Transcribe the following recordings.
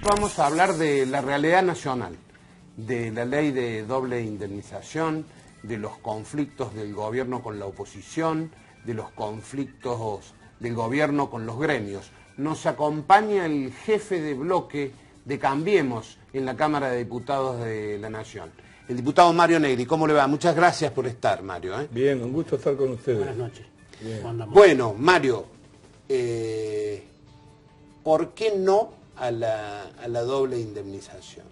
vamos a hablar de la realidad nacional, de la ley de doble indemnización, de los conflictos del gobierno con la oposición, de los conflictos del gobierno con los gremios. Nos acompaña el jefe de bloque de Cambiemos en la Cámara de Diputados de la Nación, el diputado Mario Negri. ¿Cómo le va? Muchas gracias por estar, Mario. Bien, un gusto estar con ustedes. Buenas noches. Bueno, Mario, ¿por qué no a la doble indemnización?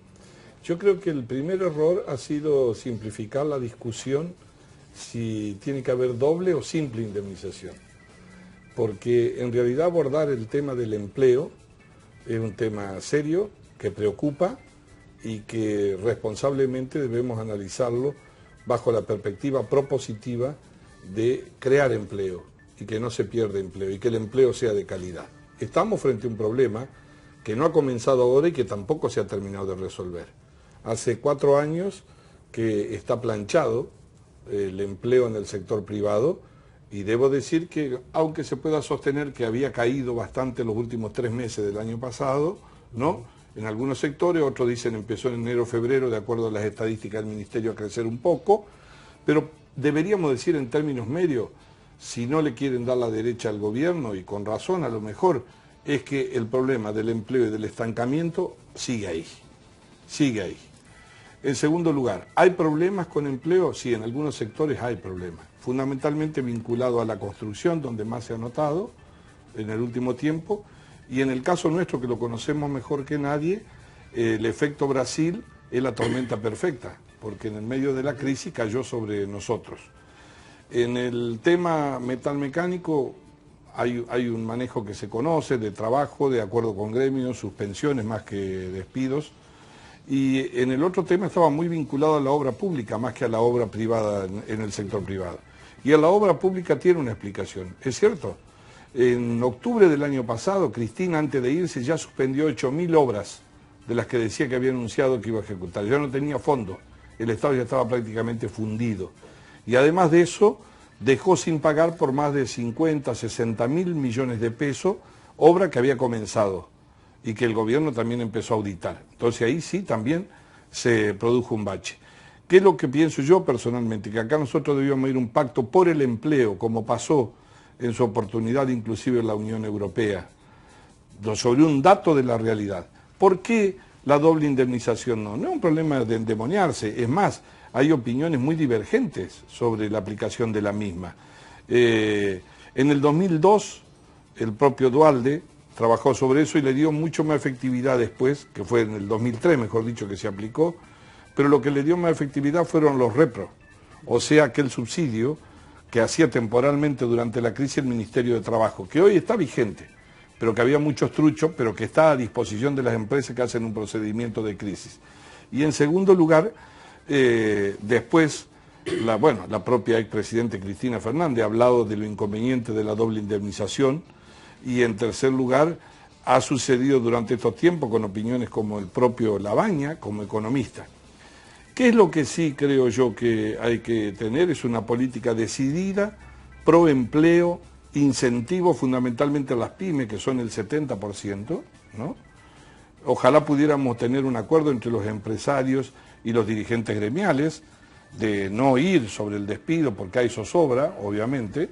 Yo creo que el primer error ha sido simplificar la discusión si tiene que haber doble o simple indemnización. Porque en realidad abordar el tema del empleo es un tema serio, que preocupa y que responsablemente debemos analizarlo bajo la perspectiva propositiva de crear empleo y que no se pierda empleo y que el empleo sea de calidad. Estamos frente a un problema que no ha comenzado ahora y que tampoco se ha terminado de resolver. Hace 4 años que está planchado el empleo en el sector privado y debo decir que, aunque se pueda sostener que había caído bastante los últimos 3 meses del año pasado, ¿no?, en algunos sectores, otros dicen empezó en enero o febrero, de acuerdo a las estadísticas del Ministerio, a crecer un poco, pero deberíamos decir en términos medios, si no le quieren dar la derecha al gobierno, y con razón a lo mejor, es que el problema del empleo y del estancamiento sigue ahí, sigue ahí. En segundo lugar, ¿hay problemas con empleo? Sí, en algunos sectores hay problemas, fundamentalmente vinculado a la construcción, donde más se ha notado en el último tiempo, y en el caso nuestro, que lo conocemos mejor que nadie, el efecto Brasil es la tormenta perfecta, porque en el medio de la crisis cayó sobre nosotros. En el tema metalmecánico hay un manejo que se conoce de trabajo, de acuerdo con gremios, suspensiones más que despidos, y en el otro tema estaba muy vinculado a la obra pública, más que a la obra privada en el sector privado. Y a la obra pública tiene una explicación, ¿es cierto? En octubre del año pasado, Cristina, antes de irse, ya suspendió 8.000 obras de las que decía que había anunciado que iba a ejecutar. Ya no tenía fondo, el Estado ya estaba prácticamente fundido. Y además de eso, dejó sin pagar por más de 50, 60.000 millones de pesos, obra que había comenzado y que el gobierno también empezó a auditar. Entonces ahí sí también se produjo un bache. ¿Qué es lo que pienso yo personalmente? Que acá nosotros debíamos ir a un pacto por el empleo, como pasó en su oportunidad inclusive en la Unión Europea, sobre un dato de la realidad. ¿Por qué la doble indemnización no? No es un problema de endemoniarse, es más, hay opiniones muy divergentes sobre la aplicación de la misma. En el 2002, el propio Duhalde trabajó sobre eso y le dio mucho más efectividad después, que fue en el 2003, mejor dicho, que se aplicó, pero lo que le dio más efectividad fueron los repros, o sea, aquel subsidio que hacía temporalmente durante la crisis el Ministerio de Trabajo, que hoy está vigente, pero que había muchos truchos, pero que está a disposición de las empresas que hacen un procedimiento de crisis. Y en segundo lugar, después, la propia expresidente Cristina Fernández ha hablado de lo inconveniente de la doble indemnización, y en tercer lugar, ha sucedido durante estos tiempos con opiniones como el propio Labaña, como economista. ¿Qué es lo que sí creo yo que hay que tener? Es una política decidida, pro empleo, incentivo fundamentalmente a las pymes, que son el 70%, ¿no? Ojalá pudiéramos tener un acuerdo entre los empresarios y los dirigentes gremiales, de no ir sobre el despido, porque hay zozobra, obviamente,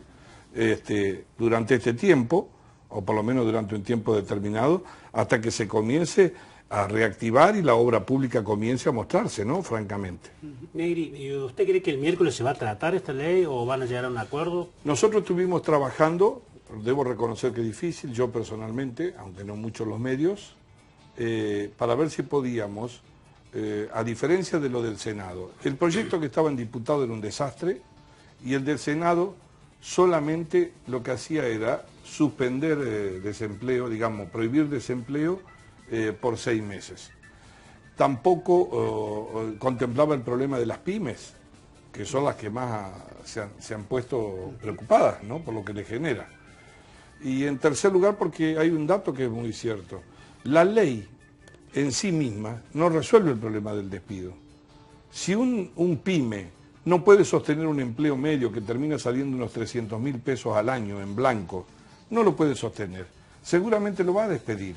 durante este tiempo, o por lo menos durante un tiempo determinado, hasta que se comience a reactivar y la obra pública comience a mostrarse, ¿no?, francamente. Negri, ¿y usted cree que el miércoles se va a tratar esta ley o van a llegar a un acuerdo? Nosotros estuvimos trabajando, debo reconocer que es difícil, yo personalmente, aunque no muchos los medios, para ver si podíamos, a diferencia de lo del Senado, el proyecto que estaba en diputado era un desastre y el del Senado solamente lo que hacía era suspender desempleo, digamos, prohibir desempleo por 6 meses. Tampoco contemplaba el problema de las pymes, que son las que más se han puesto preocupadas, ¿no?, por lo que le genera. Y en tercer lugar, porque hay un dato que es muy cierto. La ley en sí misma no resuelve el problema del despido. Si un pyme no puede sostener un empleo medio que termina saliendo unos 300.000 pesos al año en blanco, no lo puede sostener. Seguramente lo va a despedir.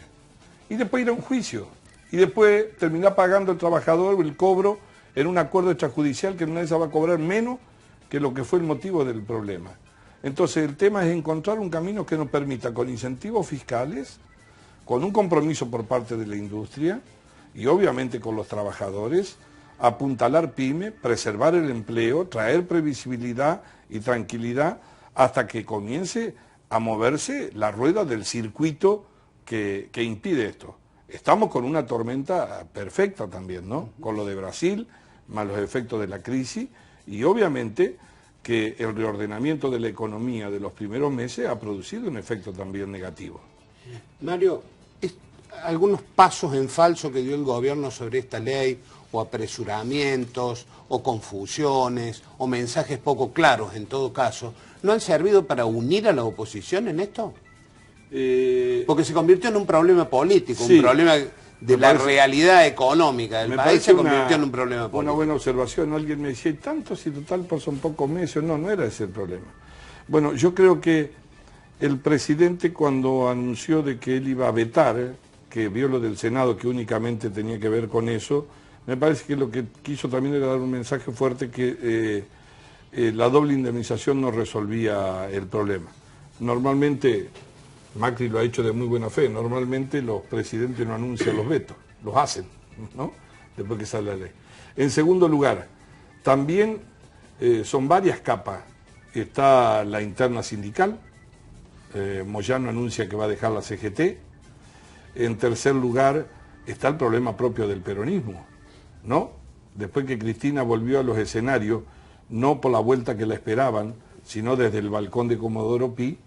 Y después ir a un juicio. y después terminar pagando el trabajador el cobro en un acuerdo extrajudicial que nadie se va a cobrar menos que lo que fue el motivo del problema. Entonces el tema es encontrar un camino que nos permita, con incentivos fiscales, con un compromiso por parte de la industria y obviamente con los trabajadores, apuntalar pyme, preservar el empleo, traer previsibilidad y tranquilidad hasta que comience a moverse la rueda del circuito que impide esto. Estamos con una tormenta perfecta también, ¿no? Con lo de Brasil, más los efectos de la crisis, y obviamente que el reordenamiento de la economía de los primeros meses ha producido un efecto también negativo. Mario, algunos pasos en falso que dio el gobierno sobre esta ley, o apresuramientos, o confusiones, o mensajes poco claros en todo caso, ¿no han servido para unir a la oposición en esto? Porque se convirtió en un problema político, sí, un problema de la realidad económica del país, se convirtió en un problema político. Una buena observación. Alguien me decía, ¿tanto si total por son pocos meses? No, no era ese el problema. Bueno, yo creo que el presidente, cuando anunció de que él iba a vetar, que vio lo del Senado que únicamente tenía que ver con eso, me parece que lo que quiso también era dar un mensaje fuerte que la doble indemnización no resolvía el problema. Normalmente, Macri lo ha hecho de muy buena fe, normalmente los presidentes no anuncian los vetos, los hacen, ¿no? Después que sale la ley. En segundo lugar, también son varias capas. Está la interna sindical, Moyano anuncia que va a dejar la CGT. En tercer lugar, está el problema propio del peronismo, ¿no? Después que Cristina volvió a los escenarios, no por la vuelta que la esperaban, sino desde el balcón de Comodoro Pi,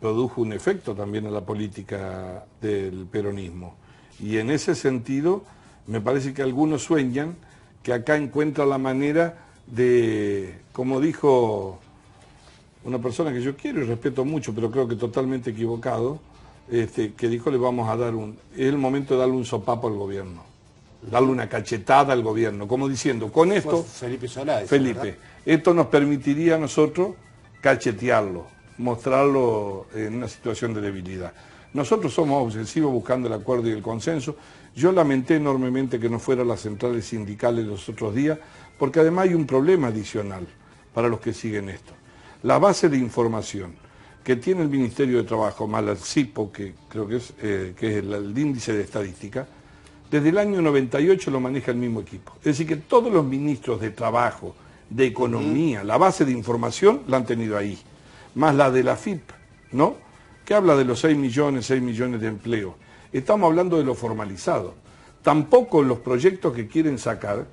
produjo un efecto también a la política del peronismo. Y en ese sentido, me parece que algunos sueñan que acá encuentra la manera de, como dijo una persona que yo quiero y respeto mucho, pero creo que totalmente equivocado, que dijo, le vamos a dar es el momento de darle un sopapo al gobierno, darle una cachetada al gobierno, como diciendo, con esto, Felipe Solá, Felipe, esto nos permitiría a nosotros cachetearlo, mostrarlo en una situación de debilidad. Nosotros somos obsesivos buscando el acuerdo y el consenso. Yo lamenté enormemente que no fueran las centrales sindicales los otros días, porque además hay un problema adicional para los que siguen esto. La base de información que tiene el Ministerio de Trabajo, más el CIPO, que creo que es el índice de estadística, desde el año 98 lo maneja el mismo equipo. Es decir, que todos los ministros de Trabajo, de Economía, la base de información la han tenido ahí. Más la de la FIP, ¿no? Que habla de los 6 millones de empleos. Estamos hablando de lo formalizado. Tampoco los proyectos que quieren sacar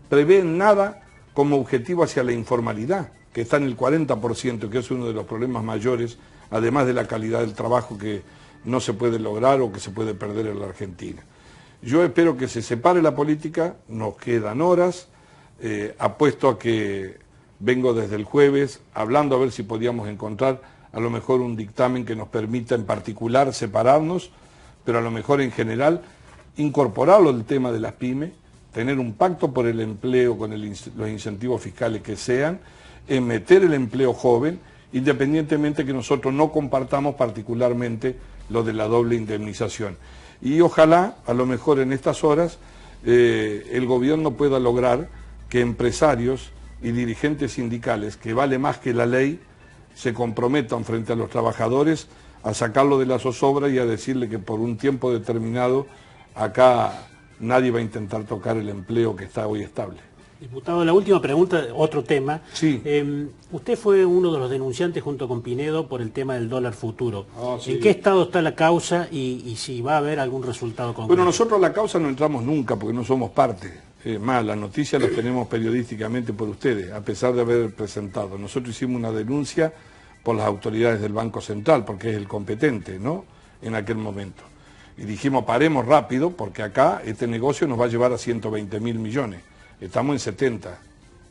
prevén nada como objetivo hacia la informalidad, que está en el 40%, que es uno de los problemas mayores, además de la calidad del trabajo que no se puede lograr o que se puede perder en la Argentina. Yo espero que se separe la política, nos quedan horas, apuesto a que vengo desde el jueves hablando a ver si podíamos encontrar a lo mejor un dictamen que nos permita en particular separarnos, pero a lo mejor en general incorporarlo al tema de las pymes, tener un pacto por el empleo con los incentivos fiscales que sean, meter el empleo joven, independientemente que nosotros no compartamos particularmente lo de la doble indemnización. Y ojalá, a lo mejor en estas horas, el gobierno pueda lograr que empresarios y dirigentes sindicales, que vale más que la ley, se comprometan frente a los trabajadores a sacarlo de la zozobra y a decirle que por un tiempo determinado acá nadie va a intentar tocar el empleo que está hoy estable. Diputado, la última pregunta, otro tema. Sí. Usted fue uno de los denunciantes junto con Pinedo por el tema del dólar futuro. Sí. ¿En qué estado está la causa y si va a haber algún resultado concreto? Bueno, nosotros la causa no entramos nunca porque no somos parte. Más, las noticias las tenemos periodísticamente por ustedes, a pesar de haber presentado. Nosotros hicimos una denuncia por las autoridades del Banco Central, porque es el competente, ¿no?, en aquel momento. Y dijimos, paremos rápido, porque acá este negocio nos va a llevar a 120.000 millones. Estamos en 70,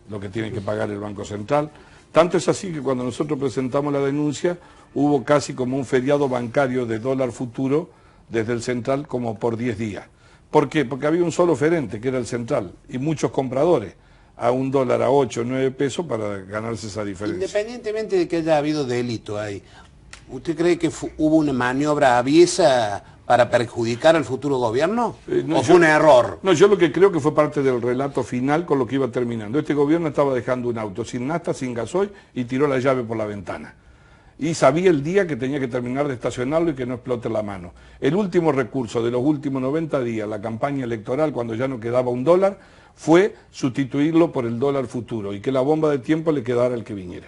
lo que tiene que pagar el Banco Central. Tanto es así que cuando nosotros presentamos la denuncia, hubo casi como un feriado bancario de dólar futuro desde el Central como por 10 días. ¿Por qué? Porque había un solo oferente, que era el Central, y muchos compradores a un dólar, a 8 o 9 pesos para ganarse esa diferencia. Independientemente de que haya habido delito ahí, ¿usted cree que hubo una maniobra aviesa ¿Para perjudicar al futuro gobierno? No, ¿O fue un error? No, yo lo que creo que fue parte del relato final con lo que iba terminando. Este gobierno estaba dejando un auto sin nafta, sin gasoil y tiró la llave por la ventana. Y sabía el día que tenía que terminar de estacionarlo y que no explote la mano. El último recurso de los últimos 90 días, la campaña electoral, cuando ya no quedaba $1, fue sustituirlo por el dólar futuro y que la bomba de tiempo le quedara al que viniera.